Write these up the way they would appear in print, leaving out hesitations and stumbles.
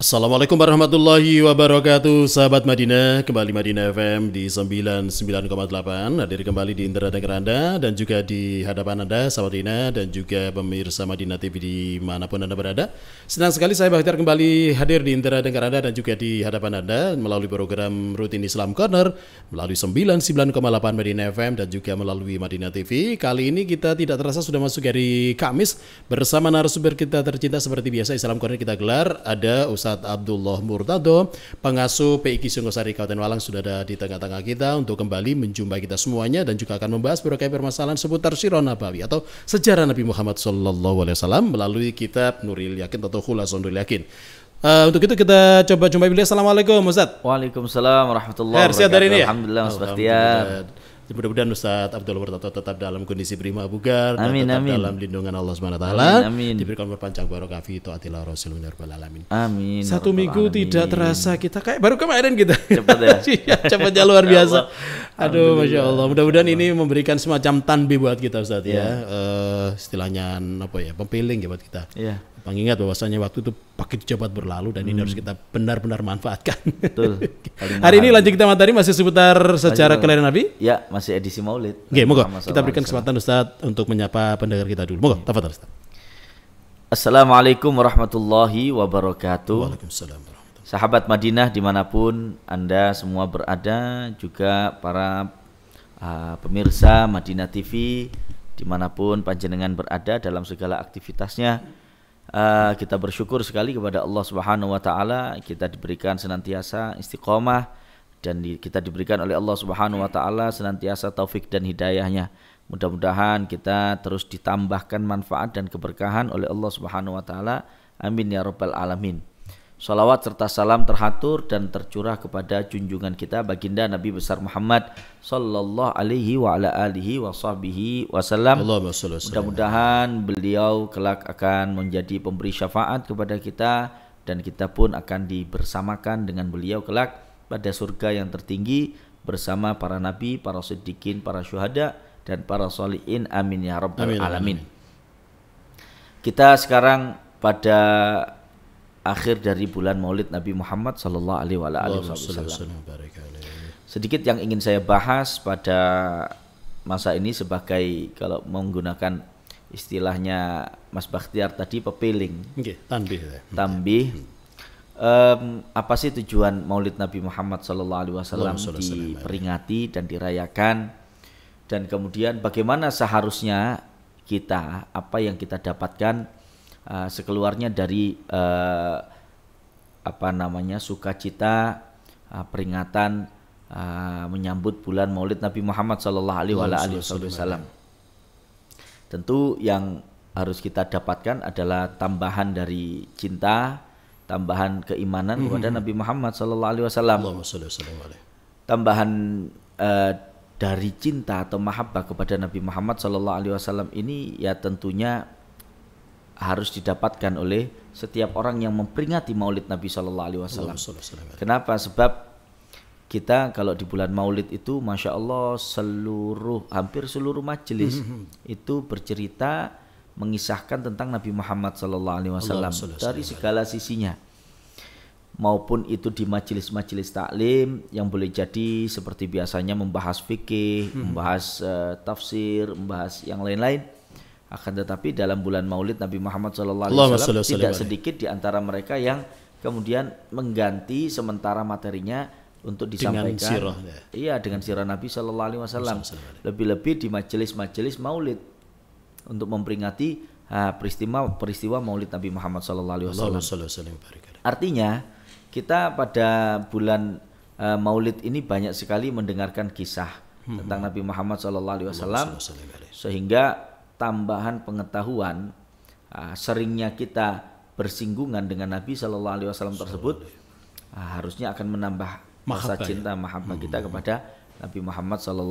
Assalamualaikum warahmatullahi wabarakatuh. Sahabat Madinah, kembali Madinah FM di 99,8. Hadir kembali di internet Anda dan juga di hadapan Anda, sahabat Madinah, dan juga pemirsa Madinah TV dimanapun Anda berada. Senang sekali saya Bakhtiar kembali hadir di internet Anda dan juga di hadapan Anda melalui program rutin Islam Corner, melalui 99,8 Madinah FM dan juga melalui Madinah TV. Kali ini kita tidak terasa sudah masuk hari Kamis bersama narasumber kita tercinta seperti biasa. Islam Corner kita gelar, ada Ustaz Abdullah Murtado, pengasuh PIK Sungosari Kabupaten Malang, sudah ada di tengah-tengah kita untuk kembali menjumpai kita semuanya dan juga akan membahas berbagai permasalahan seputar Sirah Nabawi atau sejarah Nabi Muhammad SAW melalui kitab Nuril Yakin atau Khulasan Nuril Yakin. Untuk itu kita coba jumpai beliau. Assalamualaikum Ustaz. Waalaikumsalam warahmatullahi wabarakatuh. Dari ini ya? Alhamdulillah Mas Bakhtiar. Mudah-mudahan Ustaz Abdullah Murtado tetap dalam kondisi prima bugar dan amin, tetap amin. dalam lindungan Allah SWT. Amin. Diberikan berpanjang barokah fi taatillah Rasulullah rabbal alamin. Amin. Satu minggu tidak terasa kita kayak baru kemarin kita. Cepat ya. Cepatnya luar biasa. Aduh, Masya Allah. Mudah-mudahan ini memberikan semacam tanbih buat kita Ustaz ya. Istilahnya apa ya? Pempiling ya buat kita. Iya. Mengingat bahwasanya waktu itu pakai cepat berlalu dan ini harus kita benar-benar manfaatkan. Betul. Hari ini lanjut kita materi masih seputar sejarah kelahiran Nabi. Ya, masih edisi Maulid. Oke, moga kita berikan kesempatan Ustaz untuk menyapa pendengar kita dulu. Moga, tafadhol Ustaz. Assalamualaikum warahmatullahi wabarakatuh. Waalaikumsalam warahmatullahi. Sahabat Madinah dimanapun Anda semua berada, juga para pemirsa Madinah TV dimanapun panjenengan berada dalam segala aktivitasnya. Kita bersyukur sekali kepada Allah Subhanahu wa taala, kita diberikan senantiasa istiqomah dan kita diberikan oleh Allah Subhanahu wa taala senantiasa taufik dan hidayahnya. Mudah-mudahan kita terus ditambahkan manfaat dan keberkahan oleh Allah Subhanahu wa taala. Amin ya rabbal alamin. Salawat serta salam terhatur dan tercurah kepada junjungan kita baginda Nabi besar Muhammad sallallahu alaihi wa ala alihi wa sahbihi wasallam. Mudah-mudahan beliau kelak akan menjadi pemberi syafaat kepada kita dan kita pun akan dibersamakan dengan beliau kelak pada surga yang tertinggi bersama para nabi, para siddiqin, para syuhada dan para sholihin. Amin ya rabbal alamin. Kita sekarang pada akhir dari bulan Maulid Nabi Muhammad sallallahu alaihi wasallam. Sedikit yang ingin saya bahas pada masa ini sebagai, kalau menggunakan istilahnya Mas Bakhtiar tadi, pepiling. Tanbih. Apa sih tujuan Maulid Nabi Muhammad sallallahu alaihi wasallam diperingati dan dirayakan, dan kemudian bagaimana seharusnya kita, apa yang kita dapatkan sekeluarnya dari sukacita peringatan menyambut bulan Maulid Nabi Muhammad sallallahu alaihi wasallam. Tentu yang harus kita dapatkan adalah tambahan dari cinta, tambahan keimanan kepada Nabi Muhammad sallallahu alaihi wasallam. Tambahan dari cinta atau mahabbah kepada Nabi Muhammad SAW ini ya tentunya harus didapatkan oleh setiap orang yang memperingati Maulid Nabi SAW. Kenapa? Sebab kita kalau di bulan Maulid itu, masya Allah, hampir seluruh majelis itu bercerita mengisahkan tentang Nabi Muhammad SAW dari segala sisinya, maupun itu di majelis-majelis taklim yang boleh jadi seperti biasanya membahas fikih, membahas tafsir, membahas yang lain-lain. Akan tetapi dalam bulan Maulid Nabi Muhammad SAW tidak sedikit di antara mereka yang kemudian mengganti sementara materinya untuk disampaikan dengan sirah Nabi SAW. Lebih-lebih di majelis-majelis Maulid untuk memperingati peristiwa Maulid Nabi Muhammad SAW. Artinya kita pada bulan Maulid ini banyak sekali mendengarkan kisah tentang Nabi Muhammad SAW, sehingga tambahan pengetahuan, seringnya kita bersinggungan dengan Nabi SAW tersebut, harusnya akan menambah rasa cinta mahabbah kita kepada Nabi Muhammad SAW.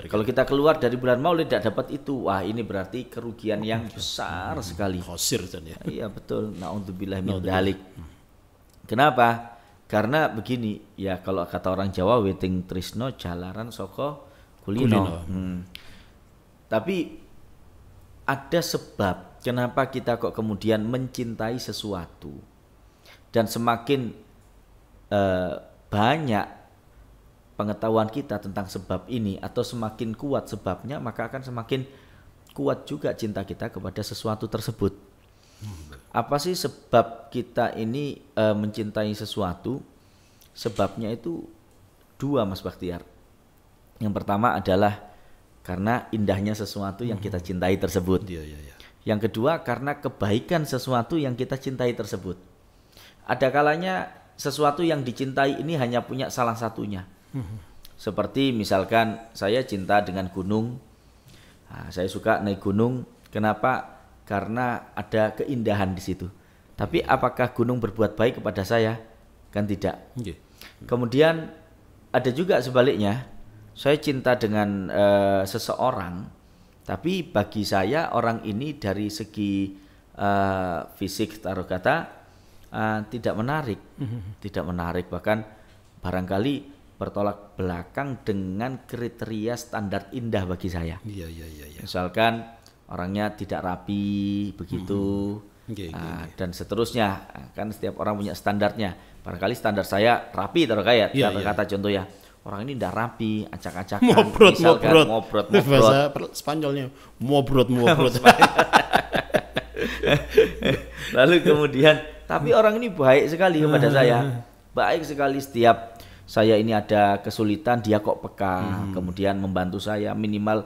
Kalau kita keluar dari bulan Maulid tidak dapat itu, wah ini berarti kerugian yang besar sekali. Iya betul. Na'udzubillah min dzalik. Kenapa? Karena begini, ya kalau kata orang Jawa, weting trisno jalaran soko kulino. Tapi ada sebab kenapa kita kok kemudian mencintai sesuatu, dan semakin banyak pengetahuan kita tentang sebab ini atau semakin kuat sebabnya, maka akan semakin kuat juga cinta kita kepada sesuatu tersebut. Apa sih sebab kita ini mencintai sesuatu? Sebabnya itu dua, Mas Bakhtiar. Yang pertama adalah karena indahnya sesuatu yang kita cintai tersebut. Yang kedua karena kebaikan sesuatu yang kita cintai tersebut. Ada kalanya sesuatu yang dicintai ini hanya punya salah satunya. Seperti misalkan saya cinta dengan gunung. Saya suka naik gunung. Kenapa? Karena ada keindahan di situ. Tapi apakah gunung berbuat baik kepada saya? Kan tidak. Kemudian ada juga sebaliknya. Saya cinta dengan seseorang, tapi bagi saya orang ini dari segi fisik taruh kata tidak menarik, bahkan barangkali bertolak belakang dengan kriteria standar indah bagi saya. Misalkan orangnya tidak rapi begitu, dan seterusnya. Kan setiap orang punya standarnya. Barangkali standar saya rapi taruh kata contoh ya. Orang ini tidak rapi, acak-acakan, ngobrot. Bahasa Spanyolnya ngobrot. Lalu kemudian, tapi orang ini baik sekali kepada saya, baik sekali. Setiap saya ini ada kesulitan, dia kok peka, kemudian membantu saya, minimal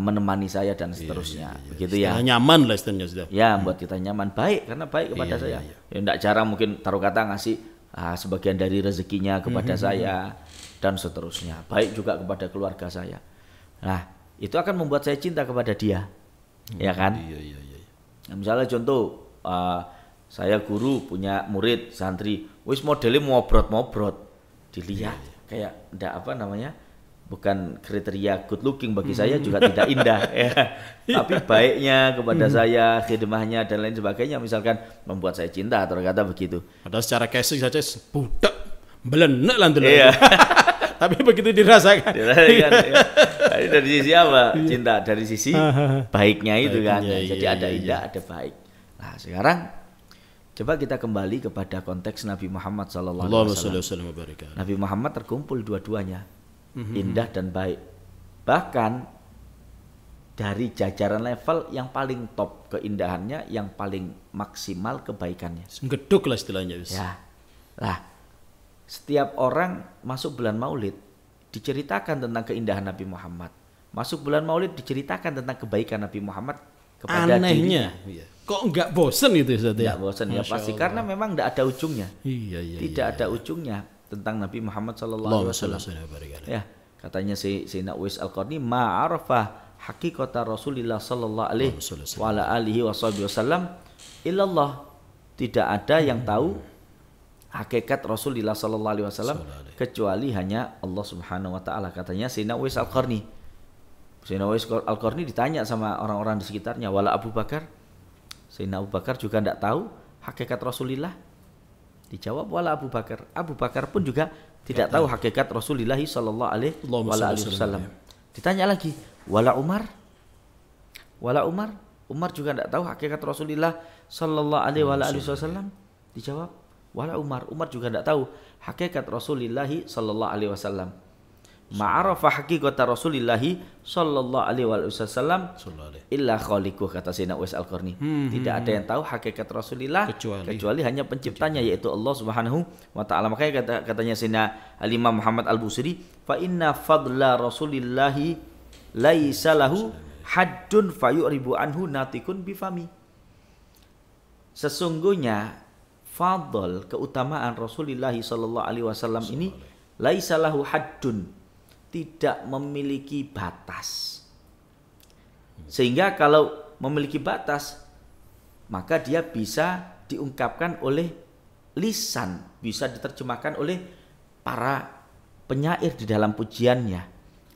menemani saya dan seterusnya. Begitu ya. Nyaman lah istilahnya sudah. Ya, buat kita nyaman, baik karena baik kepada saya. Ya, tidak jarang mungkin taruh kata ngasih sebagian dari rezekinya kepada saya dan seterusnya. Baik juga kepada keluarga saya. Nah, itu akan membuat saya cinta kepada dia, ya kan? Nah, misalnya contoh, saya guru punya murid santri, wis modelnya ngobrot, dilihat kayak ndak bukan kriteria good looking bagi saya, juga tidak indah ya. Tapi baiknya kepada saya, khidmahnya dan lain sebagainya misalkan membuat saya cinta, terkata begitu. Padahal secara casing saja budak belenek lah dulu. Tapi begitu dirasakan. Ya. Dari sisi apa? Cinta dari sisi baiknya itu kan. Jadi ada indah, ada baik. Nah, sekarang coba kita kembali kepada konteks Nabi Muhammad SAW. Nabi Muhammad terkumpul dua-duanya, indah dan baik. Bahkan dari jajaran level yang paling top keindahannya, yang paling maksimal kebaikannya. Geduk lah istilahnya. Ya. Lah, setiap orang masuk bulan Maulid diceritakan tentang keindahan Nabi Muhammad. Masuk bulan Maulid diceritakan tentang kebaikan Nabi Muhammad kepada anehnya dirinya. Kok enggak bosen itu Ustaz ya? Enggak bosen ya pasti, karena memang enggak ada ujungnya. Tidak ada ujungnya tentang Nabi Muhammad sallallahu alaihi wasallam. Ya, katanya Sayyidina Uwais Al-Qarni, ma'arafah haqiqata Rasulillah sallallahu alaihi wasallam illallah. Tidak ada yang tahu hakikat Rasulullah sallallahu alaihi wasallam kecuali hanya Allah Subhanahu wa taala. Katanya Sayyidina Uwais Al-Qarni. Sayyidina Uwais Al-Qarni ditanya sama orang-orang di sekitarnya, wala Abu Bakar. Sayyidina Abu Bakar juga tidak tahu hakikat Rasulullah. Dijawab wala Abu Bakar. Abu Bakar pun juga tidak tahu hakikat Rasulullah sallallahu alaihi wasallam. Ditanya lagi, wala Umar. Wala Umar. Umar juga tidak tahu hakikat Rasulullah sallallahu alaihi wasallam. Dijawab wala Umar. Umar juga tidak tahu hakikat Rasulullah sallallahu alaihi wasallam. Ma'arafa haqiqata Rasulillah sallallahu alaihi wasallam illa khaliquh, kata Sayyidina Uwais Al-Qarni. Tidak ada yang tahu hakikat Rasulillah kecuali hanya penciptanya, yaitu Allah Subhanahu wa taala. Makanya katanya Sayyidina Al-Imam Muhammad Al-Busiri, fa inna fadla Rasulillah laisa lahu haddun fayuribu anhu natikun bifami. Sesungguhnya fadl, keutamaan Rasulullah sallallahu alaihi wasallam ini laisa lahu haddun, tidak memiliki batas. Sehingga kalau memiliki batas, maka dia bisa diungkapkan oleh lisan, bisa diterjemahkan oleh para penyair di dalam pujiannya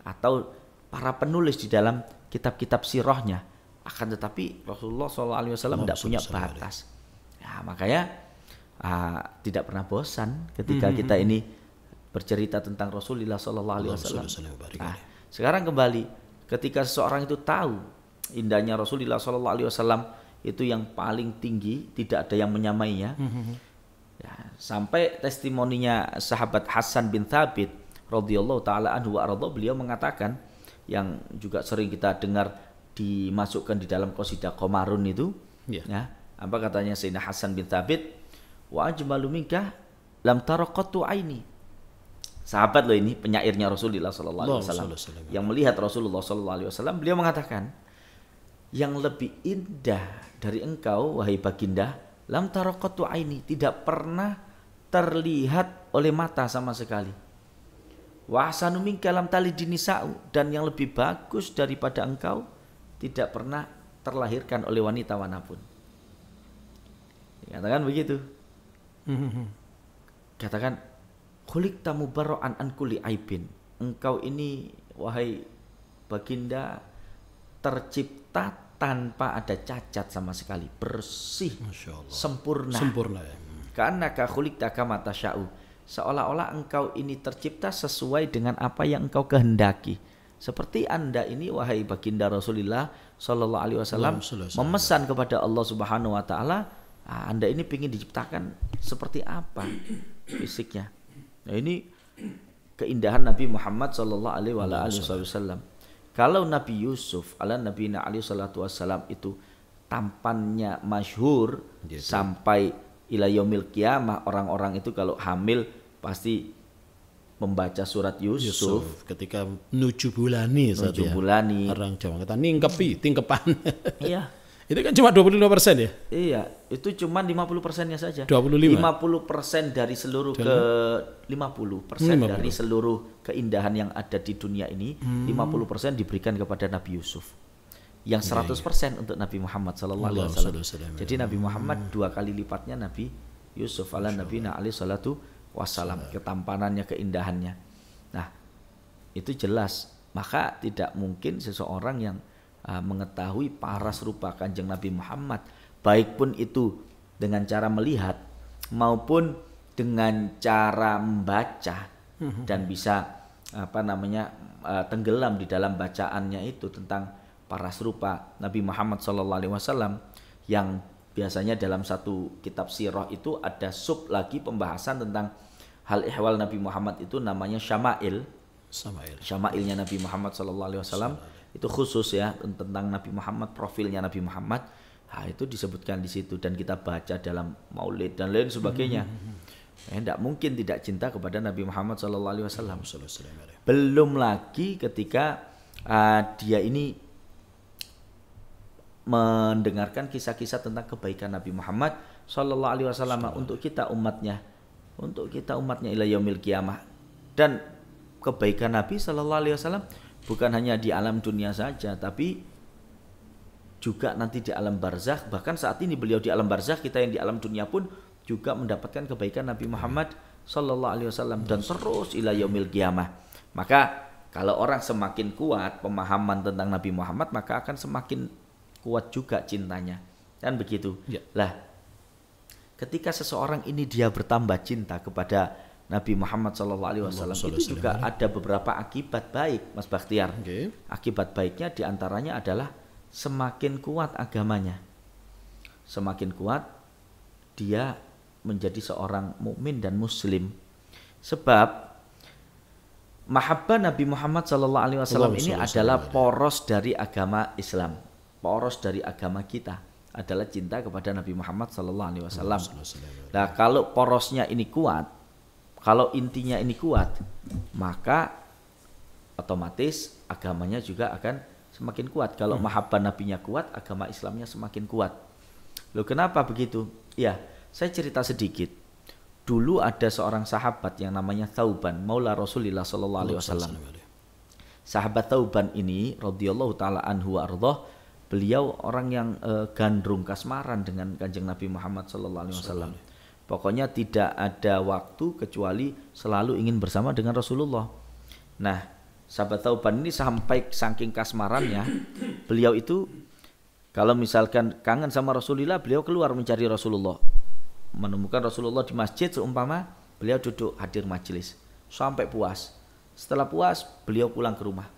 atau para penulis di dalam kitab-kitab sirahnya. Akan tetapi Rasulullah SAW tidak punya batas. Ya, makanya tidak pernah bosan ketika kita ini bercerita tentang Rasulullah SAW. Nah, sekarang kembali, ketika seseorang itu tahu indahnya Rasulullah SAW itu yang paling tinggi, tidak ada yang menyamainya. Ya, sampai testimoninya sahabat Hasan bin Thabit radhiyallahu taala anhu wa arda, beliau mengatakan, yang juga sering kita dengar dimasukkan di dalam qasidah Qamarun itu, ya, apa katanya Sayyidina Hasan bin Thabit, wa ajmalu minka lam taraqatu aini. Sahabat loh ini, penyairnya Rasulullah sallallahu alaihi wasallam yang melihat Rasulullah sallallahu alaihi wasallam, beliau mengatakan, yang lebih indah dari engkau wahai baginda, lam taraqatu aini, tidak pernah terlihat oleh mata sama sekali. Wa ahsanu minka lam talidin nisa'u, dan yang lebih bagus daripada engkau tidak pernah terlahirkan oleh wanita manapun. Katakan begitu. Katakan, khuliqta mubarra'an an kulli aibin. Engkau ini wahai baginda tercipta tanpa ada cacat sama sekali, bersih, sempurna. Ka'annaka khuliqta kama tasya'u. Seolah-olah engkau ini tercipta sesuai dengan apa yang engkau kehendaki. Seperti Anda ini wahai baginda Rasulullah sallallahu alaihi wasallam memesan kepada Allah Subhanahu wa taala, Anda ini ingin diciptakan seperti apa fisiknya. Nah, ini keindahan Nabi Muhammad sallallahu alaihi wasallam. Kalau Nabi Yusuf ala nabiyina alaihi salatu wasallam itu tampannya masyhur sampai ila yaumil qiyamah, orang-orang itu kalau hamil pasti membaca surat Yusuf ketika nuju bulani, orang Jawa kata ningkepi, tingkepan. Iya. Itu kan cuma 25% ya? Iya, itu cuma 50%-nya saja. 25. 50% dari seluruh 50% dari seluruh keindahan yang ada di dunia ini, 50% diberikan kepada Nabi Yusuf. Yang 100% untuk Nabi Muhammad sallallahu alaihi wasallam. Jadi Nabi Muhammad 2 kali lipatnya Nabi Yusuf ala nabiyina alaihi salatu wassalam, ketampanannya, keindahannya. Nah, itu jelas. Maka tidak mungkin seseorang yang mengetahui paras rupa Kanjeng Nabi Muhammad, baik pun itu dengan cara melihat maupun dengan cara membaca, dan bisa tenggelam di dalam bacaannya itu tentang paras rupa Nabi Muhammad SAW, yang biasanya dalam satu kitab sirah itu ada sub lagi pembahasan tentang hal ihwal Nabi Muhammad, itu namanya syama'il. Syama'ilnya Nabi Muhammad SAW itu khusus ya tentang Nabi Muhammad, profilnya Nabi Muhammad. Nah, itu disebutkan di situ dan kita baca dalam maulid dan lain sebagainya. Tidak mungkin tidak cinta kepada Nabi Muhammad SAW. Belum lagi ketika dia ini mendengarkan kisah-kisah tentang kebaikan Nabi Muhammad sallallahu alaihi wasallam untuk kita umatnya ila yaumil qiyamah. Dan kebaikan Nabi sallallahu alaihi wasallam bukan hanya di alam dunia saja, tapi juga nanti di alam barzakh. Bahkan saat ini beliau di alam barzakh, kita yang di alam dunia pun juga mendapatkan kebaikan Nabi Muhammad sallallahu alaihi wasallam dan terus ila yaumil qiyamah. Maka kalau orang semakin kuat pemahaman tentang Nabi Muhammad, maka akan semakin kuat juga cintanya. Kan begitu. Ya. Lah, ketika seseorang ini dia bertambah cinta kepada Nabi Muhammad SAW itu juga ada beberapa akibat baik, Mas Bakhtiar. Okay. Akibat baiknya diantaranya adalah semakin kuat agamanya, semakin kuat dia menjadi seorang mukmin dan muslim. Sebab mahabbah Nabi Muhammad SAW ini adalah poros dari agama Islam, poros dari agama kita adalah cinta kepada Nabi Muhammad SAW. Nah, kalau porosnya ini kuat, kalau intinya ini kuat, maka otomatis agamanya juga akan semakin kuat. Kalau mahabbah nabinya kuat, agama Islamnya semakin kuat. Loh, kenapa begitu? Ya, saya cerita sedikit. Dulu ada seorang sahabat yang namanya Thauban, maula Rasulullah SAW. Sahabat Thauban ini radhiyallahu taala anhu wa ardhah, beliau orang yang gandrung kasmaran dengan Kanjeng Nabi Muhammad SAW. Pokoknya tidak ada waktu kecuali selalu ingin bersama dengan Rasulullah. Nah, sahabat Thauban ini sampai saking kasmarannya, beliau itu kalau misalkan kangen sama Rasulullah, beliau keluar mencari Rasulullah. Menemukan Rasulullah di masjid seumpama, beliau duduk hadir majelis sampai puas. Setelah puas, beliau pulang ke rumah.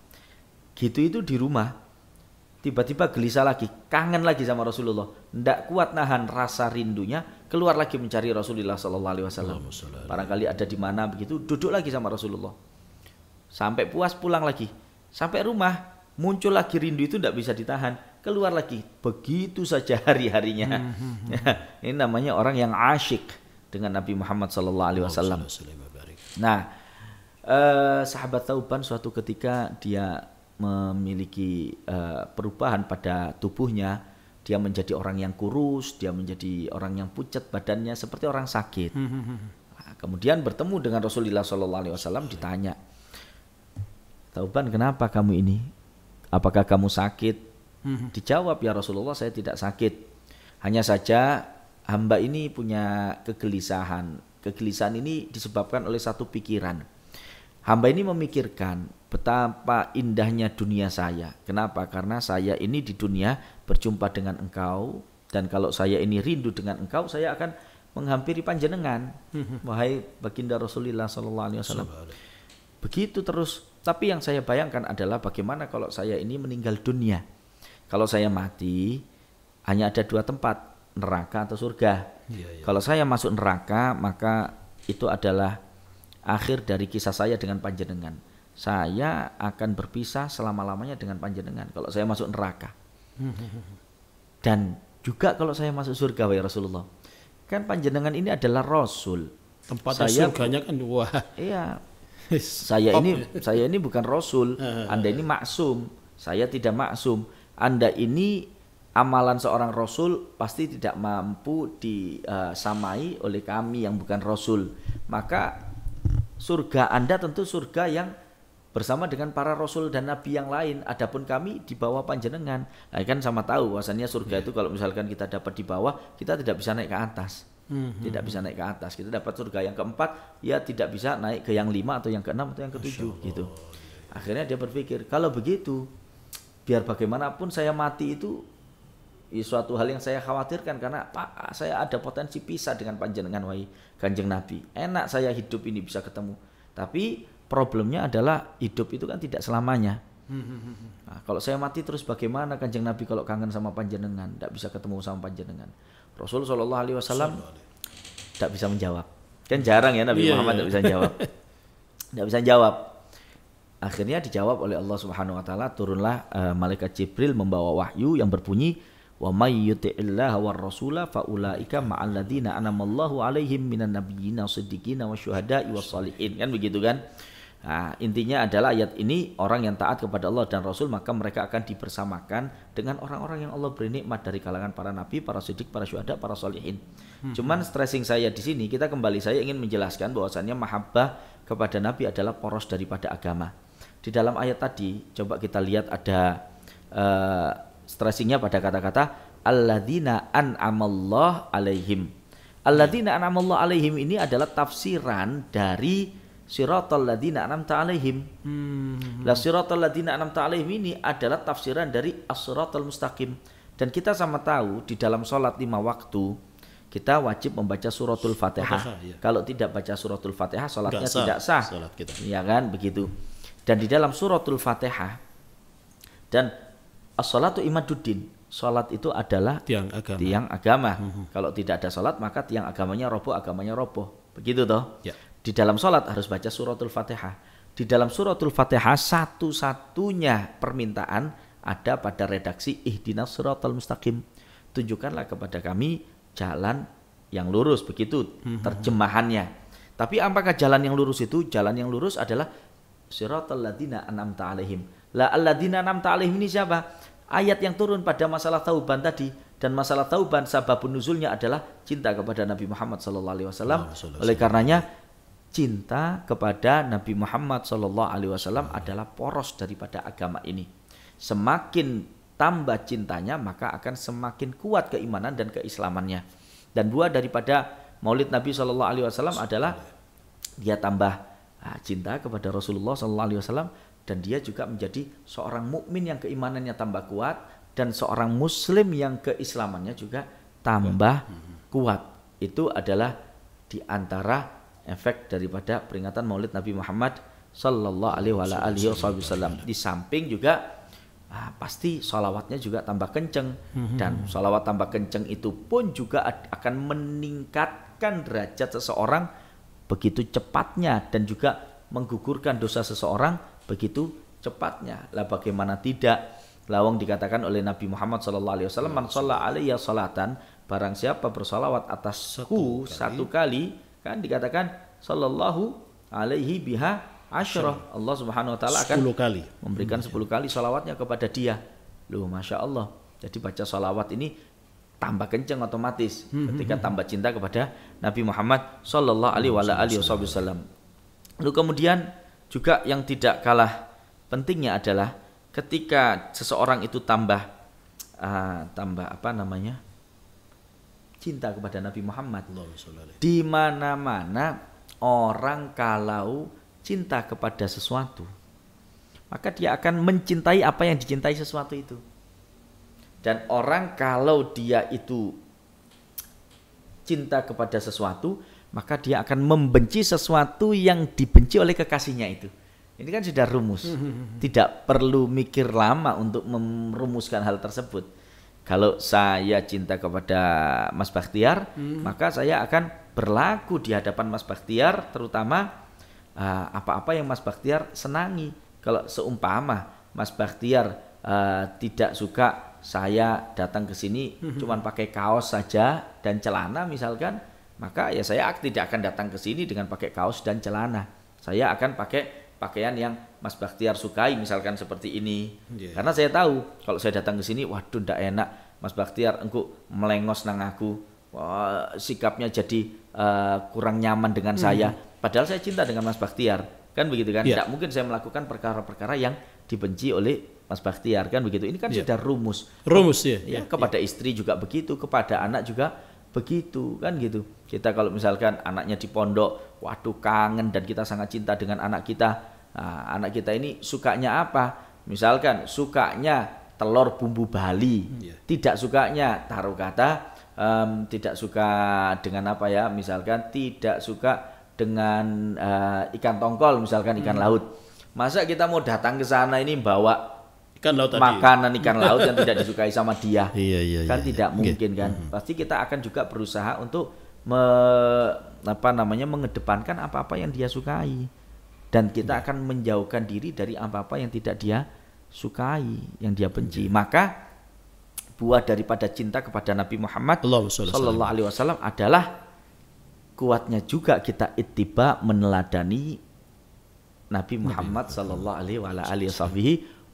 Gitu itu di rumah, tiba-tiba gelisah lagi, kangen lagi sama Rasulullah, tidak kuat nahan rasa rindunya, keluar lagi mencari Rasulullah SAW. Barangkali ada di mana begitu, duduk lagi sama Rasulullah. Sampai puas pulang lagi, sampai rumah muncul lagi rindu itu tidak bisa ditahan, keluar lagi, begitu saja hari-harinya. Ini namanya orang yang asyik dengan Nabi Muhammad SAW. Nah, sahabat Thauban suatu ketika dia memiliki perubahan pada tubuhnya, dia menjadi orang yang kurus, dia menjadi orang yang pucat badannya seperti orang sakit. Nah, kemudian bertemu dengan Rasulullah SAW, ditanya, Thauban, kenapa kamu ini? Apakah kamu sakit? Dijawab, ya Rasulullah, saya tidak sakit. Hanya saja hamba ini punya kegelisahan. Kegelisahan ini disebabkan oleh satu pikiran. Hamba ini memikirkan betapa indahnya dunia saya. Kenapa? Karena saya ini di dunia berjumpa dengan engkau, dan kalau saya ini rindu dengan engkau, saya akan menghampiri panjenengan, wahai baginda Rasulullah SAW. Begitu terus. Tapi yang saya bayangkan adalah bagaimana kalau saya ini meninggal dunia. Kalau saya mati, hanya ada dua tempat, neraka atau surga. Kalau saya masuk neraka, maka itu adalah akhir dari kisah saya dengan panjenengan. Saya akan berpisah selama-lamanya dengan panjenengan kalau saya masuk neraka. Dan juga kalau saya masuk surga, wahai Rasulullah. Kan panjenengan ini adalah Rasul. Tempatnya surganya kan, wah. Iya. Saya ini bukan Rasul. Anda ini maksum. Saya tidak maksum. Anda ini amalan seorang Rasul pasti tidak mampu disamai oleh kami yang bukan Rasul. Maka surga Anda tentu surga yang bersama dengan para Rasul dan Nabi yang lain. Adapun kami di bawah panjenengan. Nah, kan sama tahu bahwasannya surga itu kalau misalkan kita dapat di bawah, kita tidak bisa naik ke atas. Tidak bisa naik ke atas. Kita dapat surga yang keempat, ya tidak bisa naik ke yang 5 atau yang ke-6 atau yang ke-7 gitu. Akhirnya dia berpikir, kalau begitu, biar bagaimanapun saya mati itu ya, suatu hal yang saya khawatirkan, karena Pak, saya ada potensi pisah dengan panjenengan, wahai Kanjeng Nabi. Enak saya hidup ini bisa ketemu, tapi problemnya adalah hidup itu kan tidak selamanya. Nah, kalau saya mati terus bagaimana Kanjeng Nabi kalau kangen sama panjenengan, tidak bisa ketemu sama panjenengan. Rasul SAW tidak bisa menjawab. Kan jarang ya Nabi Muhammad tidak bisa jawab. Tidak bisa jawab. Akhirnya dijawab oleh Allah Subhanahu wa taala, turunlah malaikat Jibril membawa wahyu yang berbunyi, wa may yuti'illaha war rasula fa ulaika ma'al ladzina anamallahu alaihim minan nabiyyina wasiddiqina wasyuhada'i wassalihin. Kan begitu kan? Nah, intinya adalah ayat ini, orang yang taat kepada Allah dan Rasul maka mereka akan dibersamakan dengan orang-orang yang Allah beri nikmat dari kalangan para nabi, para siddiq, para syuhada, para sholihin. Cuman stressing saya di sini, saya ingin menjelaskan bahwasannya mahabbah kepada nabi adalah poros daripada agama. Di dalam ayat tadi coba kita lihat ada stressingnya pada kata-kata alladzina an'amallahu alaihim. Alladzina an'amallahu alaihim ini adalah tafsiran dari siratal ladzina an'amta alaihim. Lah siratal ladzina an'amta alaihim ini adalah tafsiran dari as-siratal mustaqim. Dan kita sama tahu di dalam sholat 5 waktu kita wajib membaca suratul Fatihah. Ya. Kalau tidak baca suratul Fatihah sholatnya Nggak sah tidak sah. sholat kita. Ya kan begitu. Dan di dalam suratul Fatihah dan as-sholatu imaduddin. Sholat itu adalah tiang agama. Kalau tidak ada sholat maka tiang agamanya roboh. Begitu toh? Ya. Di dalam sholat harus baca suratul Fatihah. Di dalam suratul Fatihah satu-satunya permintaan ada pada redaksi ihdinas siratal mustaqim. Tunjukkanlah kepada kami jalan yang lurus. Begitu terjemahannya. Tapi apakah jalan yang lurus itu? Jalan yang lurus adalah siratal ladzina an'amta alaihim. La alladzina an'amta alaihim ini siapa? Ayat yang turun pada masalah tauban tadi, dan masalah tauban sababun nuzulnya adalah cinta kepada Nabi Muhammad SAW. Oleh karenanya cinta kepada Nabi Muhammad SAW adalah poros daripada agama ini. Semakin tambah cintanya maka akan semakin kuat keimanan dan keislamannya. Dan buah daripada Maulid Nabi SAW adalah dia tambah cinta kepada Rasulullah SAW. Dan dia juga menjadi seorang mukmin yang keimanannya tambah kuat dan seorang muslim yang keislamannya juga tambah kuat. Itu adalah di antara efek daripada peringatan Maulid Nabi Muhammad sallallahu alaihi wasallam. Di samping juga pasti sholawatnya juga tambah kenceng, dan sholawat tambah kenceng itu pun juga akan meningkatkan derajat seseorang begitu cepatnya dan juga menggugurkan dosa seseorang begitu cepatnya. Lah bagaimana tidak? Lawang dikatakan oleh Nabi Muhammad SAW, man shalla alayya salatan, barang siapa bersolawat atasku satu kali, kan dikatakan sallallahu alaihi biha asyrah. Allah Subhanahu wa taala akan 10 kali memberikan 10 kali solawatnya kepada dia. Loh, Masya Allah. Jadi baca solawat ini tambah kenceng otomatis ketika tambah cinta kepada Nabi Muhammad sallallahu alaihi wasallam. Lalu kemudian juga yang tidak kalah pentingnya adalah ketika seseorang itu tambah cinta kepada Nabi Muhammad. Di mana-mana orang kalau cinta kepada sesuatu, maka dia akan mencintai apa yang dicintai sesuatu itu. Dan orang kalau dia itu cinta kepada sesuatu, maka dia akan membenci sesuatu yang dibenci oleh kekasihnya itu. Ini kan sudah rumus. Tidak perlu mikir lama untuk merumuskan hal tersebut. Kalau saya cinta kepada Mas Bakhtiar, maka saya akan berlaku di hadapan Mas Bakhtiar, terutama apa-apa yang Mas Bakhtiar senangi. Kalau seumpama Mas Bakhtiar tidak suka saya datang ke sini cuman pakai kaos saja dan celana misalkan, maka ya saya tidak akan datang ke sini dengan pakai kaos dan celana. Saya akan pakai pakaian yang Mas Bakhtiar sukai, misalkan seperti ini. Karena saya tahu kalau saya datang ke sini, waduh ndak enak, Mas Bakhtiar engko melengos nang aku. Wah, sikapnya jadi kurang nyaman dengan saya. Padahal saya cinta dengan Mas Bakhtiar. Kan begitu kan? Tidak mungkin saya melakukan perkara-perkara yang dibenci oleh Mas Bakhtiar, kan begitu. Ini kan sudah rumus. Ya, kepada istri juga begitu, kepada anak juga begitu, kan gitu. Kita kalau misalkan anaknya di pondok, waduh kangen dan kita sangat cinta dengan anak kita. Nah, anak kita ini sukanya apa? Misalkan sukanya telur bumbu Bali, tidak sukanya taruh kata tidak suka dengan apa ya? Misalkan tidak suka dengan ikan tongkol, misalkan ikan laut. Masa kita mau datang ke sana ini bawa ikan laut makanan ikan laut yang tidak disukai sama dia? Kan tidak mungkin kan? Pasti kita akan juga berusaha untuk mengedepankan apa-apa yang dia sukai, dan kita akan menjauhkan diri dari apa-apa yang tidak dia sukai, yang dia benci. Maka buah daripada cinta kepada Nabi Muhammad sallallahu alaihi wasallam adalah kuatnya juga kita ittiba, meneladani Nabi Muhammad sallallahu alaihi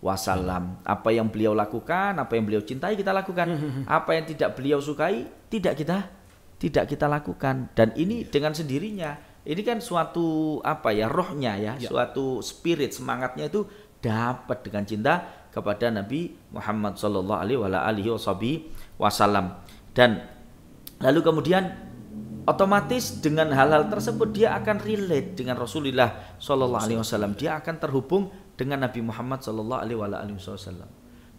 wasallam. Apa yang beliau lakukan, apa yang beliau cintai kita lakukan. Apa yang tidak beliau sukai tidak kita lakukan. Dan ini dengan sendirinya, ini kan suatu rohnya ya, suatu spirit, semangatnya itu dapat dengan cinta kepada Nabi Muhammad sallallahu alaihi wasallam. Dan lalu kemudian otomatis dengan hal-hal tersebut dia akan relate dengan Rasulullah Shallallahu Alaihi Wasallam. Dia akan terhubung dengan Nabi Muhammad Shallallahu Alaihi Wasallam.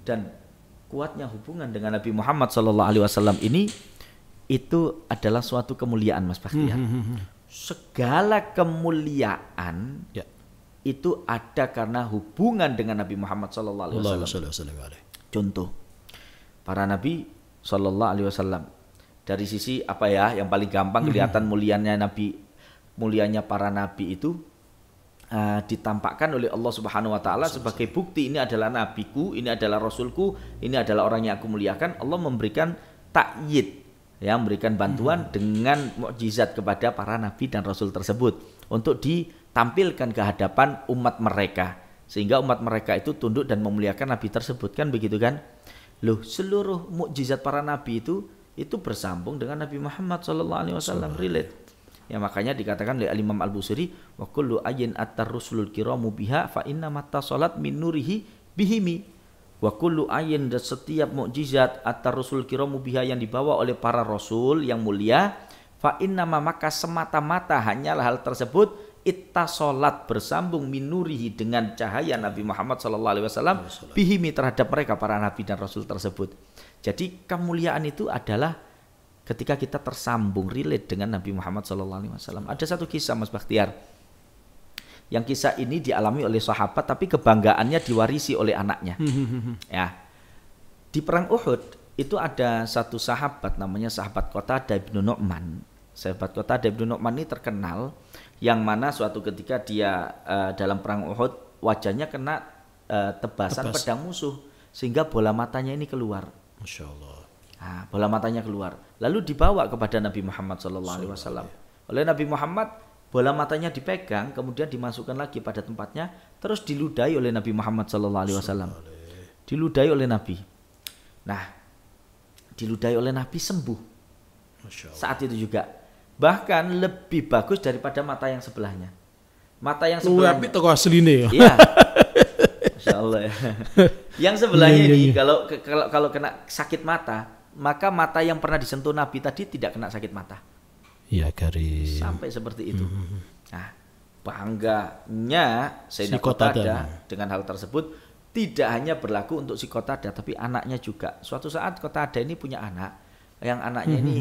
Dan kuatnya hubungan dengan Nabi Muhammad Shallallahu Alaihi Wasallam ini itu adalah suatu kemuliaan, Mas Bakhtiar. Segala kemuliaan itu ada karena hubungan dengan Nabi Muhammad Shallallahu Alaihi Wasallam. Contoh, para Nabi Shallallahu Alaihi Wasallam. Dari sisi apa ya, yang paling gampang kelihatan mulianya para nabi itu ditampakkan oleh Allah Subhanahu Wa Taala sebagai bukti ini adalah nabiku, ini adalah rasulku, ini adalah orang yang aku muliakan. Allah memberikan ta'yid, ya, memberikan bantuan dengan mukjizat kepada para nabi dan rasul tersebut untuk ditampilkan ke hadapan umat mereka, sehingga umat mereka itu tunduk dan memuliakan nabi tersebut, kan begitu kan? Loh, seluruh mukjizat para nabi itu bersambung dengan Nabi Muhammad Sallallahu Alaihi Wasallam, relate. Ya, makanya dikatakan oleh Imam Al-Busiri, wa kullu ayyin atar rusulul kiramu biha fa inna matta salat min nurihi bihimi. Wa kullu ayyin, dan setiap mukjizat atar rusul kiramu biha yang dibawa oleh para rasul yang mulia, fa inna maka semata-mata hanyalah hal tersebut ittasalat, bersambung min nurihi, dengan cahaya Nabi Muhammad Sallallahu Alaihi Wasallam, bihimi, terhadap mereka para nabi dan rasul tersebut. Jadi kemuliaan itu adalah ketika kita tersambung, relate dengan Nabi Muhammad SAW. Ada satu kisah, Mas Bakhtiar, yang kisah ini dialami oleh sahabat, tapi kebanggaannya diwarisi oleh anaknya. Ya, di perang Uhud itu ada satu sahabat namanya sahabat Qatadah bin Nu'man. Sahabat Qatadah bin Nu'man ini terkenal, yang mana suatu ketika dia dalam perang Uhud wajahnya kena tebasan pedang musuh, sehingga bola matanya ini keluar. Masya Allah. Nah, bola matanya keluar, lalu dibawa kepada Nabi Muhammad SAW. Oleh Nabi Muhammad, bola matanya dipegang, kemudian dimasukkan lagi pada tempatnya, terus diludahi oleh Nabi Muhammad SAW. Diludahi oleh Nabi. Nah, diludahi oleh Nabi, sembuh. Saat itu juga, bahkan lebih bagus daripada mata yang sebelahnya. Mata yang sebelahnya. Tapi toko asline ya. Iya. Masya Allah ya. Yang sebelahnya ini kalau kena sakit mata, maka mata yang pernah disentuh Nabi tadi tidak kena sakit mata. Iya, Karim. Sampai seperti itu. Nah, bangganya Sayyidina Qatadah dengan hal tersebut tidak hanya berlaku untuk si Qatadah, tapi anaknya juga. Suatu saat Qatadah ini punya anak, yang anaknya ini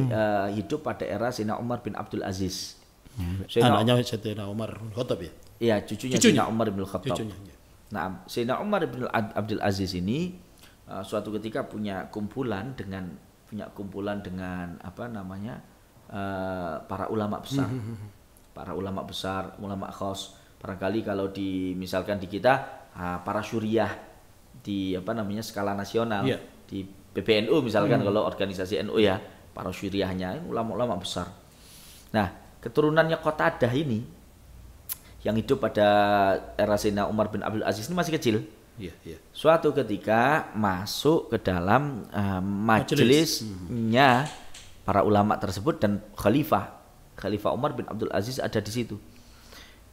hidup pada era Sayyidina Umar bin Abdul Aziz. Anaknya Sayyidina Umar bin Khattab ya? Iya, cucunya Sayyidina Umar bin Khattab. Nah, Sayyidina Umar bin Abdul Aziz ini suatu ketika punya kumpulan dengan apa namanya, para ulama besar. Para ulama besar, ulama khos. Barangkali kalau misalkan di kita para syuriah di apa namanya skala nasional, di PBNU misalkan, kalau organisasi NU ya, para syuriahnya ulama-ulama besar. Nah, keturunannya Qatadah ini yang hidup pada era Sayyidina Umar bin Abdul Aziz ini masih kecil. Suatu ketika masuk ke dalam majelisnya para ulama tersebut, dan Khalifah Umar bin Abdul Aziz ada di situ.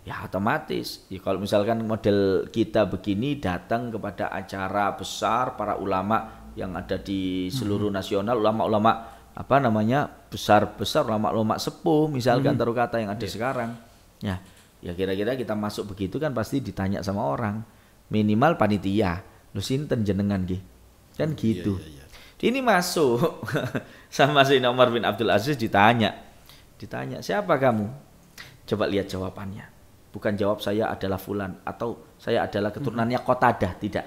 Ya otomatis, ya kalau misalkan model kita begini datang kepada acara besar para ulama yang ada di seluruh nasional, ulama-ulama apa namanya besar-besar, ulama-ulama sepuh misalkan taruh kata yang ada sekarang. Ya kira-kira kita masuk begitu kan pasti ditanya sama orang, minimal panitia, lu sinten jenengan nggih, kan gitu. Ini masuk sama Sayyidina Umar bin Abdul Aziz, ditanya siapa kamu, coba lihat jawabannya, bukan jawab saya adalah fulan atau saya adalah keturunannya Qatadah, tidak.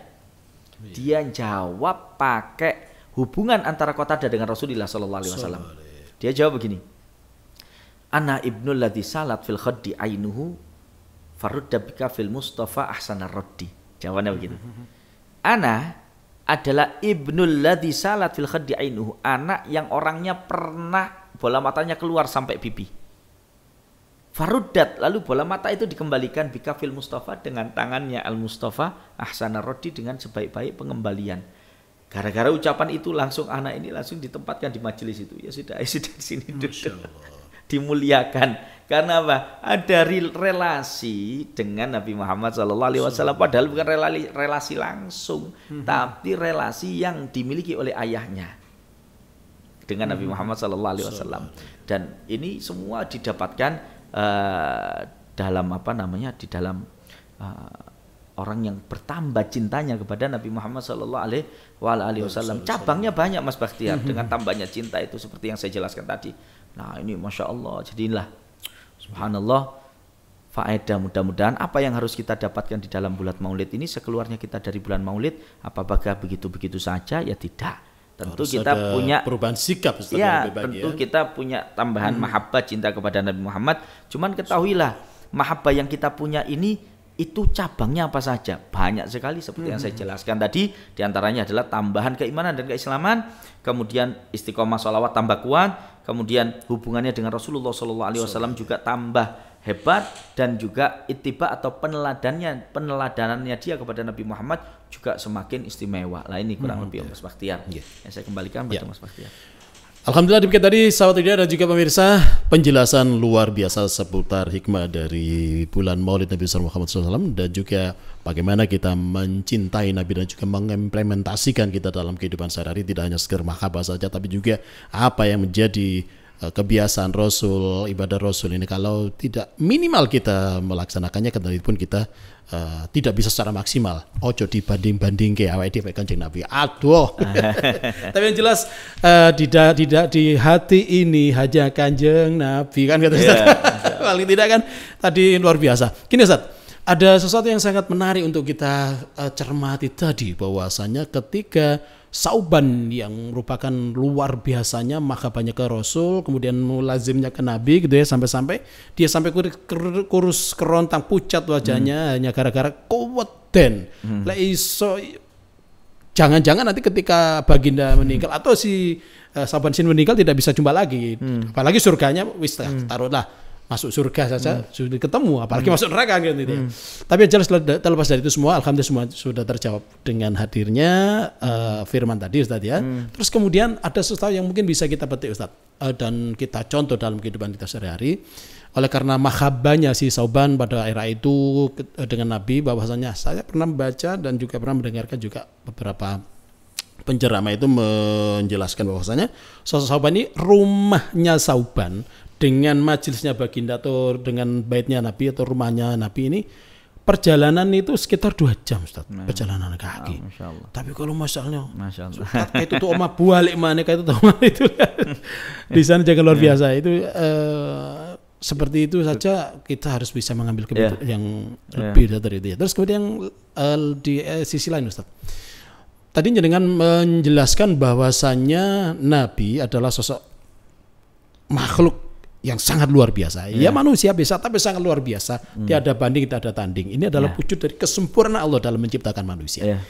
Dia jawab pakai hubungan antara Qatadah dengan Rasulullah Sallallahu Alaihi Wasallam. Dia jawab begini, ana ibnul ladzi salat fil khaddi ainuhu farudda bika fil mustafa ahsanar raddi. Jawabannya begitu. Ana adalah ibnul ladzi salat fil khaddi ainuhu, anak yang orangnya pernah bola matanya keluar sampai pipi. Faruddat, lalu bola mata itu dikembalikan bika fil mustafa, dengan tangannya al mustafa ahsanar raddi, dengan sebaik-baik pengembalian. Gara-gara ucapan itu langsung anak ini langsung ditempatkan di majelis itu. Ya sudah di sini duduk. Dimuliakan karena apa? Ada relasi dengan Nabi Muhammad SAW, padahal bukan relasi langsung, tapi relasi yang dimiliki oleh ayahnya. dengan Nabi Muhammad SAW. Dan ini semua didapatkan dalam di dalam orang yang bertambah cintanya kepada Nabi Muhammad SAW. Cabangnya banyak Mas Bakhtiar dengan tambahnya cinta itu seperti yang saya jelaskan tadi. Nah ini Masya Allah, jadilah subhanallah faedah. Mudah-mudahan apa yang harus kita dapatkan di dalam bulan Maulid ini, sekeluarnya kita dari bulan Maulid, apakah begitu-begitu saja? Ya tidak. Tentu harus kita punya perubahan sikap. Ya, tentu kita punya tambahan mahabbah cinta kepada Nabi Muhammad. Cuman ketahuilah, mahabbah yang kita punya ini itu cabangnya apa saja? Banyak sekali seperti yang saya jelaskan tadi. Di antaranya adalah tambahan keimanan dan keislaman, kemudian istiqomah sholawat tambah kuat, kemudian hubungannya dengan Rasulullah SAW juga tambah hebat, dan juga ittiba atau peneladanannya dia kepada Nabi Muhammad juga semakin istimewa. Lah ini kurang lebih Mas Bakhtiar. Yang saya kembalikan pada Mas Bakhtiar. Alhamdulillah, demikian tadi sahabat Hidayah dan juga pemirsa, penjelasan luar biasa seputar hikmah dari bulan Maulid Nabi Muhammad SAW, dan juga bagaimana kita mencintai Nabi dan juga mengimplementasikan kita dalam kehidupan sehari-hari, tidak hanya sekedar mahabbah saja, tapi juga apa yang menjadi kebiasaan Rasul, ibadah Rasul ini. Kalau tidak minimal kita melaksanakannya, kendali pun kita tidak bisa secara maksimal. Ojo dibanding-banding ke awake dhewe Kanjeng Nabi. Aduh. Tapi yang jelas di hati ini hanya Kanjeng Nabi, kan kata Ustaz. Paling tidak kan tadi luar biasa. Gini Ustaz, ada sesuatu yang sangat menarik untuk kita cermati tadi, bahwasanya ketika Sauban yang merupakan luar biasanya mahabbahnya ke Rasul, kemudian mulazimnya ke Nabi gitu ya, sampai-sampai dia sampai kurus kerontang, pucat wajahnya hanya gara-gara kuweden. Lah iso jangan-jangan nanti ketika baginda meninggal atau si Sauban sin meninggal tidak bisa jumpa lagi. Apalagi surganya wis taruhlah masuk surga saja sudah ketemu, apalagi masuk neraka gitu ya. Tapi jelas terlepas dari itu semua, alhamdulillah semua sudah terjawab dengan hadirnya firman tadi Ustaz ya. Terus kemudian ada sesuatu yang mungkin bisa kita petik Ustaz, dan kita contoh dalam kehidupan kita sehari-hari. Oleh karena mahabbahnya si Sauban pada era itu dengan Nabi, bahwasanya saya pernah membaca dan juga pernah mendengarkan juga beberapa penceramah itu menjelaskan bahwasanya sosok Sauban ini, rumahnya Sauban dengan majelisnya baginda atau dengan baitnya Nabi atau rumahnya Nabi ini, perjalanan itu sekitar 2 jam Ustaz, perjalanan kaki. Tapi kalau masalahnya kayak itu tuh oma balik mana kayak itu tuh itu di sana jangan luar biasa itu, seperti itu saja kita harus bisa mengambil kebijakan yang lebih dari itu ya. Terus kemudian di sisi lain Ustaz, tadi dengan menjelaskan bahwasannya Nabi adalah sosok makhluk yang sangat luar biasa. Ya manusia biasa, tapi sangat luar biasa. Tiada banding, tidak ada tanding. Ini adalah wujud dari kesempurnaan Allah dalam menciptakan manusia.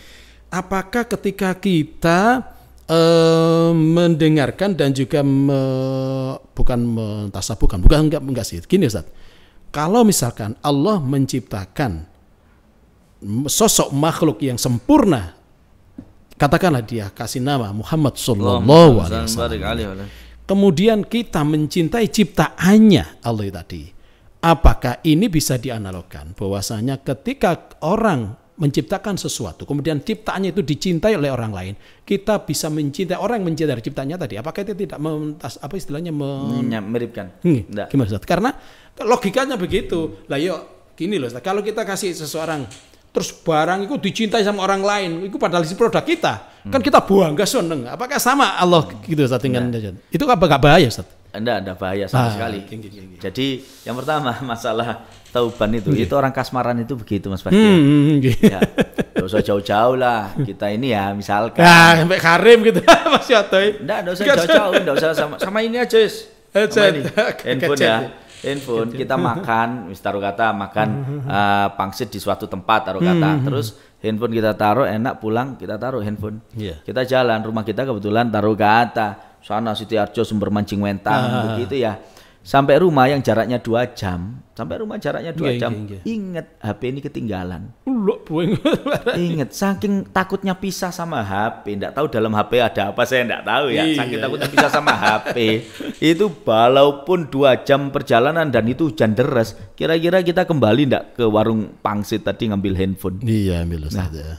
Apakah ketika kita mendengarkan dan juga enggak sih. Gini Ustaz, kalau misalkan Allah menciptakan sosok makhluk yang sempurna, katakanlah dia kasih nama Muhammad sallallahu alaihi wasallam. Kemudian kita mencintai ciptaannya Allah tadi. Apakah ini bisa dianalogkan bahwasanya ketika orang menciptakan sesuatu, kemudian ciptaannya itu dicintai oleh orang lain, kita bisa mencintai orang yang mencintai ciptaannya tadi? Apakah itu tidak miripkan? Gimana Ustaz? Karena logikanya begitu. Lah yuk gini loh Ustaz, kalau kita kasih seseorang terus barang itu dicintai sama orang lain, itu padahal isi produk kita, kan kita buang, gak seneng. Apakah sama Allah gitu Ustaz dengan itu apa gak bahaya Ustaz? Enggak ada bahaya sama sekali. Jadi yang pertama masalah tauban itu orang kasmaran itu begitu Mas Bakhtiar. Ya, gak usah jauh-jauh lah. Kita ini ya misalkan sampai Karim gitu Mas Yotoy. Enggak usah jauh-jauh, enggak usah sama ini aja sama ini. Handphone ya. Handphone kita makan, taruh kata makan pangsit di suatu tempat, taruh kata, terus handphone kita taruh, enak pulang kita taruh handphone. Kita jalan, rumah kita kebetulan taruh kata sana Sitiarjo Sumber Mancing Wentang begitu ya. Sampai rumah yang jaraknya 2 jam, ingat HP ini ketinggalan. Ingat, saking takutnya pisah sama HP, enggak tahu dalam HP ada apa, saya enggak tahu ya. Saking takutnya pisah sama HP, itu walaupun 2 jam perjalanan dan itu hujan deras, kira-kira kita kembali enggak ke warung pangsit tadi ngambil handphone? Iya, ambil saja.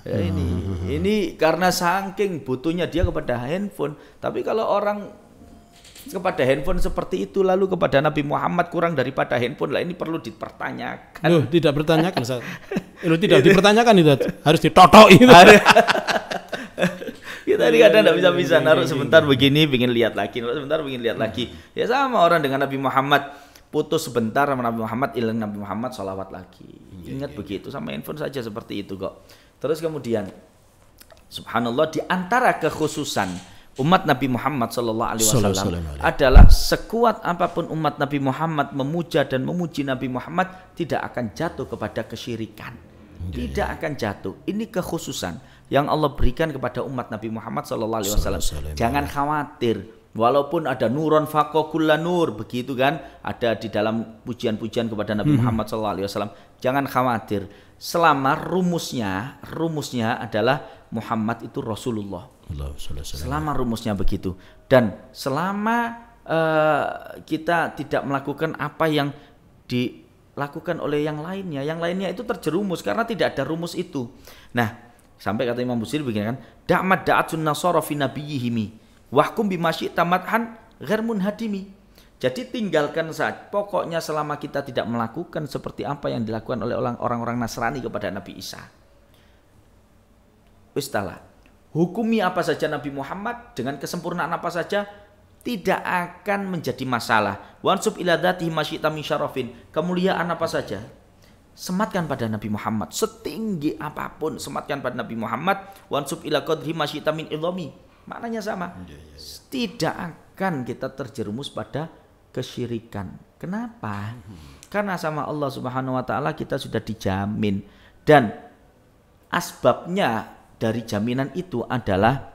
Ini karena saking butuhnya dia kepada handphone. Tapi kalau orang kepada handphone seperti itu, lalu kepada Nabi Muhammad kurang daripada handphone. Lah ini perlu dipertanyakan. Loh, tidak bertanyakan, Ustaz. Tidak dipertanyakan itu, harus ditotok itu. Kita ini kadang tidak bisa naruh sebentar begini, ingin lihat lagi, sebentar ingin lihat lagi. Ya sama orang dengan Nabi Muhammad, putus sebentar sama Nabi Muhammad, hilang Nabi Muhammad, sholawat lagi. Ingat begitu, sama handphone saja seperti itu kok. Terus kemudian, subhanallah, di antara kekhususan umat Nabi Muhammad SAW adalah sekuat apapun umat Nabi Muhammad memuja dan memuji Nabi Muhammad, tidak akan jatuh kepada kesyirikan. Tidak akan jatuh. Ini kekhususan yang Allah berikan kepada umat Nabi Muhammad SAW. Jangan khawatir, walaupun ada nuron fakokulla nur, begitu kan, ada di dalam pujian-pujian kepada Nabi Muhammad SAW. Jangan khawatir, selama rumusnya adalah Muhammad itu Rasulullah. Selama rumusnya begitu, dan selama kita tidak melakukan apa yang dilakukan oleh yang lainnya itu terjerumus karena tidak ada rumus itu. Nah, sampai kata Imam Busiri begini kan, da'mat da'atun nasara fi nabiyyihimi wahkum bima syi'ta madhan ghair munhadimi. Jadi tinggalkan saja, pokoknya selama kita tidak melakukan seperti apa yang dilakukan oleh orang-orang Nasrani kepada Nabi Isa, istalah hukumi apa saja Nabi Muhammad dengan kesempurnaan apa saja, tidak akan menjadi masalah. Wansub ila dzatihi masyi'ta min syarafin, kemuliaan apa saja sematkan pada Nabi Muhammad, setinggi apapun sematkan pada Nabi Muhammad. Wansub ila qadri masyi'ta min idhami, maknanya sama. Tidak akan kita terjerumus pada kesyirikan. Kenapa? Karena sama Allah Subhanahu wa taala kita sudah dijamin, dan asbabnya dari jaminan itu adalah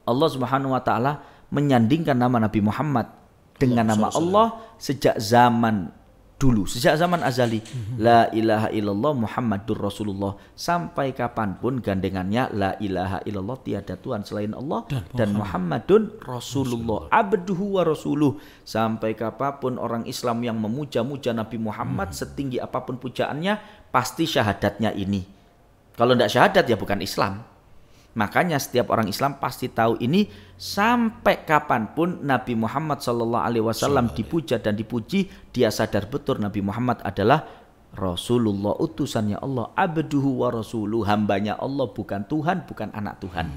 Allah Subhanahu wa taala menyandingkan nama Nabi Muhammad dengan nama Allah sejak zaman dulu, sejak zaman azali. La ilaha illallah Muhammadur Rasulullah, sampai kapanpun gandengannya la ilaha illallah, tiada Tuhan selain Allah, dan Muhammadun Rasulullah, abduhu wa rasuluh. Sampai kapanpun orang Islam yang memuja-muja Nabi Muhammad, setinggi apapun pujaannya, pasti syahadatnya ini. Kalau tidak syahadat ya bukan Islam. Makanya setiap orang Islam pasti tahu ini, sampai kapanpun Nabi Muhammad SAW dipuja dan dipuji, dia sadar betul Nabi Muhammad adalah Rasulullah, utusannya Allah, abduhu wa rasuluh, hambanya Allah, bukan Tuhan, bukan anak Tuhan.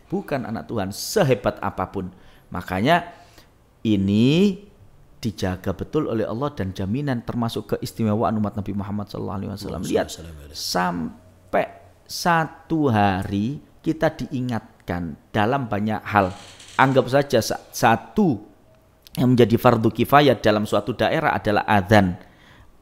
Bukan anak Tuhan, sehebat apapun. Makanya ini dijaga betul oleh Allah, dan jaminan termasuk keistimewaan umat Nabi Muhammad SAW. Lihat, sampai satu hari kita diingatkan dalam banyak hal. Anggap saja satu yang menjadi fardu kifayah dalam suatu daerah adalah adzan.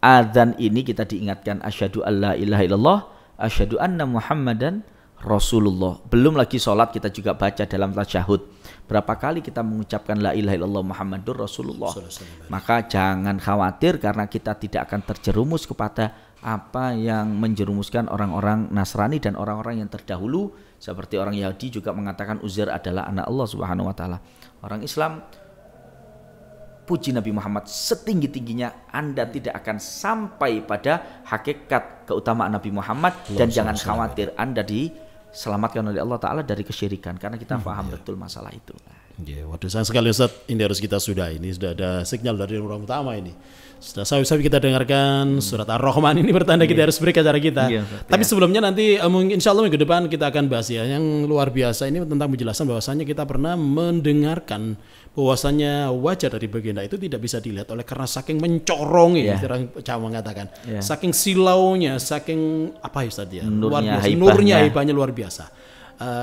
Adzan ini kita diingatkan asyhadu alla ilaha illallah, asyhadu anna Muhammadan Rasulullah. Belum lagi sholat kita juga baca dalam tasyahud. Berapa kali kita mengucapkan la ilaha illallah Muhammadur Rasulullah. Maka jangan khawatir, karena kita tidak akan terjerumus kepada apa yang menjerumuskan orang-orang Nasrani dan orang-orang yang terdahulu, seperti orang Yahudi juga mengatakan Uzair adalah anak Allah Subhanahu wa taala. Orang Islam puji Nabi Muhammad setinggi-tingginya, Anda tidak akan sampai pada hakikat keutamaan Nabi Muhammad, dan jangan khawatir Anda diselamatkan oleh Allah Ta'ala dari kesyirikan, karena kita paham betul masalah itu. Waduh, sayang sekali Ustaz, ini harus kita ini sudah ada sinyal dari orang utama ini. Sudah sampai kita dengarkan surat Ar-Rahman ini, bertanda kita harus berikan acara kita. Tapi sebelumnya nanti mungkin insya Allah minggu depan kita akan bahas ya yang luar biasa ini tentang penjelasan bahwasannya kita pernah mendengarkan bahwasannya wajah dari baginda itu tidak bisa dilihat oleh karena saking mencorongnya, orang Jawa mengatakan, saking silaunya, saking apa ya Ustaz ya, luar biasa, nurnya, hibahnya luar biasa.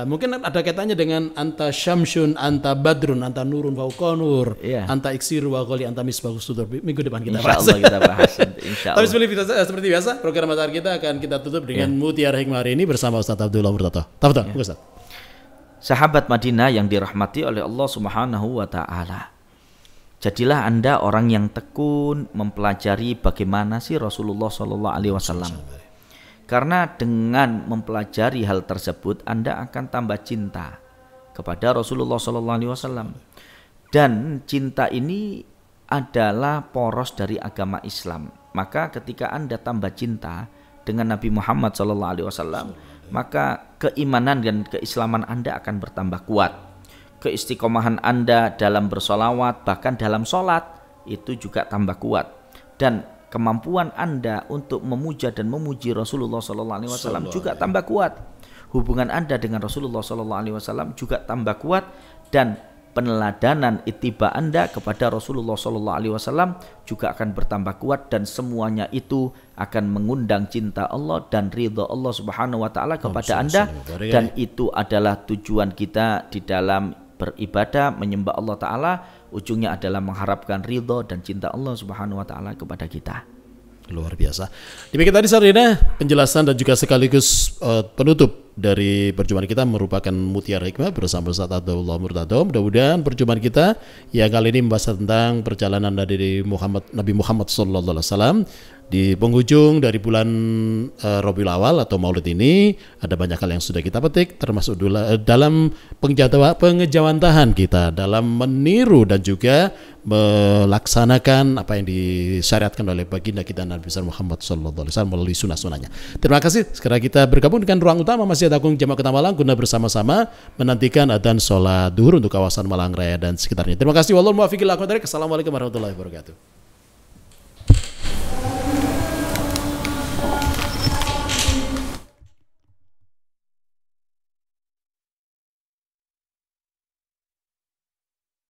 Mungkin ada kaitannya dengan anta syamsun, anta badrun, anta nurun fauqa nur, anta iksiru wa ghali, anta misbahus sudur. Minggu depan kita bahas. Insyaallah kita bahas. Insyaallah. Tapi seperti biasa program acara kita akan kita tutup dengan Mutiara Hikmah hari ini bersama Ustaz Abdullah Murtado. Tafadhol Ustaz. Sahabat Madinah yang dirahmati oleh Allah Subhanahu wa taala. Jadilah Anda orang yang tekun mempelajari bagaimana sih Rasulullah sallallahu alaihi wasallam. Karena dengan mempelajari hal tersebut Anda akan tambah cinta kepada Rasulullah SAW. Dan cinta ini adalah poros dari agama Islam. Maka ketika Anda tambah cinta dengan Nabi Muhammad SAW, maka keimanan dan keislaman Anda akan bertambah kuat. keistiqomahan Anda dalam bersolawat, bahkan dalam sholat, itu juga tambah kuat. Dan kemampuan Anda untuk memuja dan memuji Rasulullah SAW juga tambah kuat. Hubungan Anda dengan Rasulullah SAW juga tambah kuat, dan peneladanan ittiba Anda kepada Rasulullah SAW juga akan bertambah kuat, dan semuanya itu akan mengundang cinta Allah dan ridha Allah Subhanahu wa taala kepada Anda, dan itu adalah tujuan kita di dalam beribadah menyembah Allah taala. Ujungnya adalah mengharapkan ridha dan cinta Allah Subhanahu wa taala kepada kita. Luar biasa. Demikian tadi Sarina penjelasan dan juga sekaligus penutup dari perjumpaan kita merupakan Mutiara Hikmah bersama Ustaz Abdullah Murtado. Mudah-mudahan perjumpaan kita yang kali ini membahas tentang perjalanan dari Nabi Muhammad SAW di penghujung dari bulan Rabiul Awal atau Maulid ini, ada banyak hal yang sudah kita petik, termasuk dalam pengejawantahan kita dalam meniru dan juga melaksanakan apa yang disyariatkan oleh baginda kita Nabi besar Muhammad SAW melalui sunnah-sunnahnya. Terima kasih. Sekarang kita bergabung dengan ruang utama Masjid Agung Jamak Kota Malang guna bersama-sama menantikan adzan sholat duhur untuk kawasan Malang Raya dan sekitarnya. Terima kasih. Wallahul muwaffiq ila aqwamit thoriq. Assalamualaikum warahmatullahi wabarakatuh.